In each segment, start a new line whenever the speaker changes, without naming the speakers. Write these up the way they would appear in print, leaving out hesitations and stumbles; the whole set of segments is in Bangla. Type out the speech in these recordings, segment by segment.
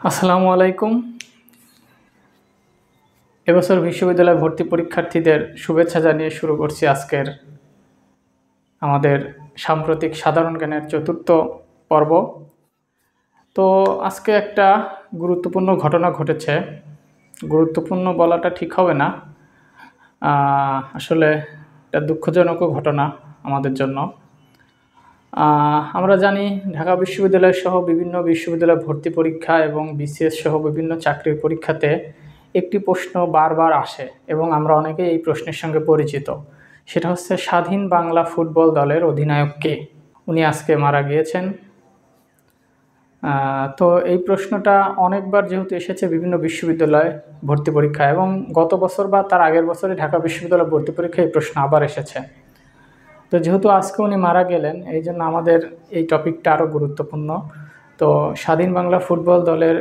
আসসালামু আলাইকুম। এবছর বিশ্ববিদ্যালয় ভর্তি পরীক্ষার্থীদের শুভেচ্ছা জানিয়ে শুরু করছি আজকের আমাদের সাম্প্রতিক সাধারণ জ্ঞানের চতুর্থ পর্ব। তো আজকে একটা গুরুত্বপূর্ণ ঘটনা ঘটেছে। গুরুত্বপূর্ণ বলাটা ঠিক হবে না, আসলে এটা দুঃখজনকও ঘটনা আমাদের জন্য। আমরা জানি ঢাকা বিশ্ববিদ্যালয় সহ বিভিন্ন বিশ্ববিদ্যালয় ভর্তি পরীক্ষা এবং বিসিএস সহ বিভিন্ন চাকরির পরীক্ষাতে একটি প্রশ্ন বারবার আসে এবং আমরা অনেকেই এই প্রশ্নের সঙ্গে পরিচিত। সেটা হচ্ছে স্বাধীন বাংলা ফুটবল দলের অধিনায়ক কে? উনি আজকে মারা গিয়েছেন। তো এই প্রশ্নটা অনেকবার যেহেতু এসেছে বিভিন্ন বিশ্ববিদ্যালয় ভর্তি পরীক্ষা এবং গত বছর বা তার আগের বছরে ঢাকা বিশ্ববিদ্যালয় ভর্তি পরীক্ষায় এই প্রশ্ন আবার এসেছে। তো যেহেতু আজকে উনি মারা গেলেন, এই জন্য আমাদের এই টপিকটা আরও গুরুত্বপূর্ণ। তো স্বাধীন বাংলা ফুটবল দলের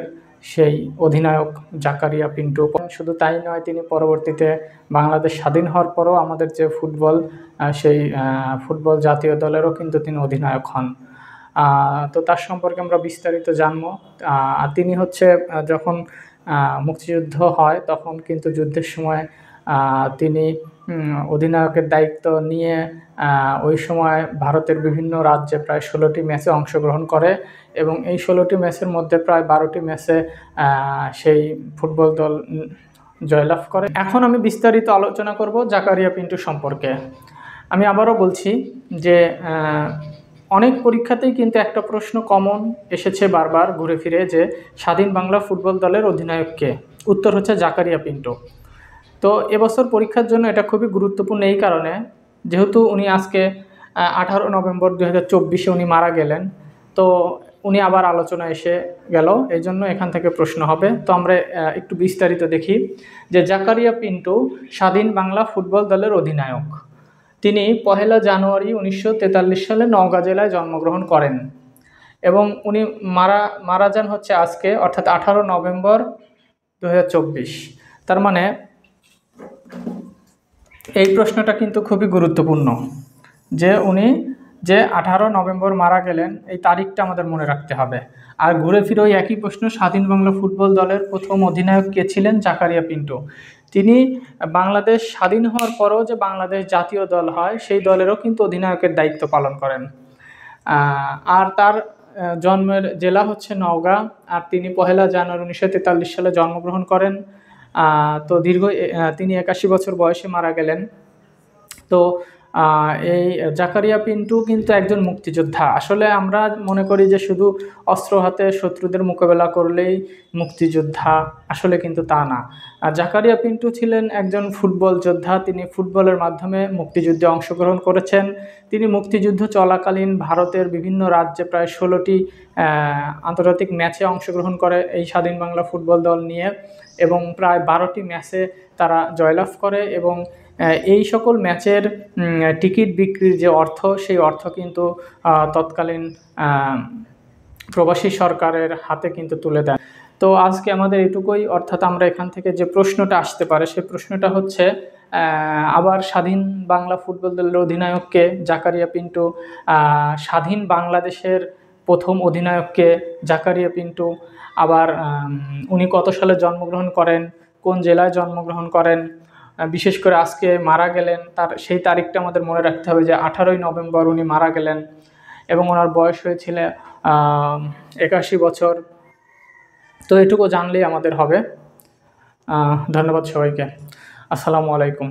সেই অধিনায়ক জাকারিয়া পিন্টু, শুধু তাই নয়, তিনি পরবর্তীতে বাংলাদেশ স্বাধীন হওয়ার পরও আমাদের যে ফুটবল, সেই ফুটবল জাতীয় দলেরও কিন্তু তিনি অধিনায়ক হন। তো তার সম্পর্কে আমরা বিস্তারিত জানবো। তিনি হচ্ছে যখন মুক্তিযুদ্ধ হয় তখন কিন্তু যুদ্ধের সময় তিনি অধিনায়কের দায়িত্ব নিয়ে ওই সময় ভারতের বিভিন্ন রাজ্যে প্রায় 16টি ম্যাচে অংশগ্রহণ করে এবং এই 16টি ম্যাচের মধ্যে প্রায় 12টি ম্যাচে সেই ফুটবল দল জয়লাভ করে। এখন আমি বিস্তারিত আলোচনা করব জাকারিয়া পিন্টু সম্পর্কে। আমি আবারও বলছি যে অনেক পরীক্ষাতেই কিন্তু একটা প্রশ্ন কমন এসেছে বারবার ঘুরে ফিরে, যে স্বাধীন বাংলা ফুটবল দলের অধিনায়ক কে? উত্তর হচ্ছে জাকারিয়া পিন্টু। তো এবছর পরীক্ষার জন্য এটা খুবই গুরুত্বপূর্ণ এই কারণে, যেহেতু উনি আজকে 18 নভেম্বর 2024 উনি মারা গেলেন। তো উনি আবার আলোচনা এসে গেল, এই জন্য এখান থেকে প্রশ্ন হবে। তো আমরা একটু বিস্তারিত দেখি যে জাকারিয়া পিন্টু স্বাধীন বাংলা ফুটবল দলের অধিনায়ক। তিনি 1 জানুয়ারি 1943 সালে নওগাঁ জেলায় জন্মগ্রহণ করেন এবং উনি মারা যান হচ্ছে আজকে, অর্থাৎ 18 নভেম্বর 2024। তার মানে এই প্রশ্নটা কিন্তু খুবই গুরুত্বপূর্ণ যে উনি যে 18 নভেম্বর মারা গেলেন, এই তারিখটা আমাদের মনে রাখতে হবে। আর ঘুরে ফিরে ওই একই প্রশ্ন, স্বাধীন বাংলা ফুটবল দলের প্রথম অধিনায়ক কে ছিলেন? জাকারিয়া পিন্টু। তিনি বাংলাদেশ স্বাধীন হওয়ার পরও যে বাংলাদেশ জাতীয় দল হয় সেই দলেরও কিন্তু অধিনায়কের দায়িত্ব পালন করেন। আর তার জন্মের জেলা হচ্ছে নওগাঁ, আর তিনি 1 জানুয়ারি 1943 সালে জন্মগ্রহণ করেন। তো তিনি 81 বছর বয়সে মারা গেলেন। তো এই জাকারিয়া পিন্টু কিন্তু একজন মুক্তিযোদ্ধা। আসলে আমরা মনে করি যে শুধু অস্ত্র হাতে শত্রুদের মোকাবেলা করলেই মুক্তিযোদ্ধা, আসলে কিন্তু তা না। আর জাকারিয়া পিন্টু ছিলেন একজন ফুটবল যোদ্ধা। তিনি ফুটবলের মাধ্যমে মুক্তিযুদ্ধে অংশগ্রহণ করেছেন। তিনি মুক্তিযুদ্ধ চলাকালীন ভারতের বিভিন্ন রাজ্যে প্রায় 16টি আন্তর্জাতিক ম্যাচে অংশগ্রহণ করে এই স্বাধীন বাংলা ফুটবল দল নিয়ে এবং প্রায় 12টি ম্যাচে তারা জয়লাভ করে এবং এই সকল ম্যাচের টিকিট বিক্রির যে অর্থ, সেই অর্থ কিন্তু তৎকালীন প্রবাসী সরকারের হাতে কিন্তু তুলে দেন। তো আজকে আমাদের এটুকুই, অর্থাৎ আমরা এখান থেকে যে প্রশ্নটা আসতে পারে সেই প্রশ্নটা হচ্ছে আবার স্বাধীন বাংলা ফুটবল দলের অধিনায়ককে জাকারিয়া পিন্টু। স্বাধীন বাংলাদেশের প্রথম অধিনায়ককে জাকারিয়া পিন্টু। আবার উনি কত সালে জন্মগ্রহণ করেন, কোন জেলায় জন্মগ্রহণ করেন, বিশেষ করে আজকে মারা গেলেন তার সেই তারিখটা আমাদের মনে রাখতে হবে যে 18 নভেম্বর উনি মারা গেলেন এবং ওনার বয়স হয়েছিল 81 বছর। তো এটুকু জানলেই আমাদের হবে। ধন্যবাদ সবাইকে। আসসালামু আলাইকুম।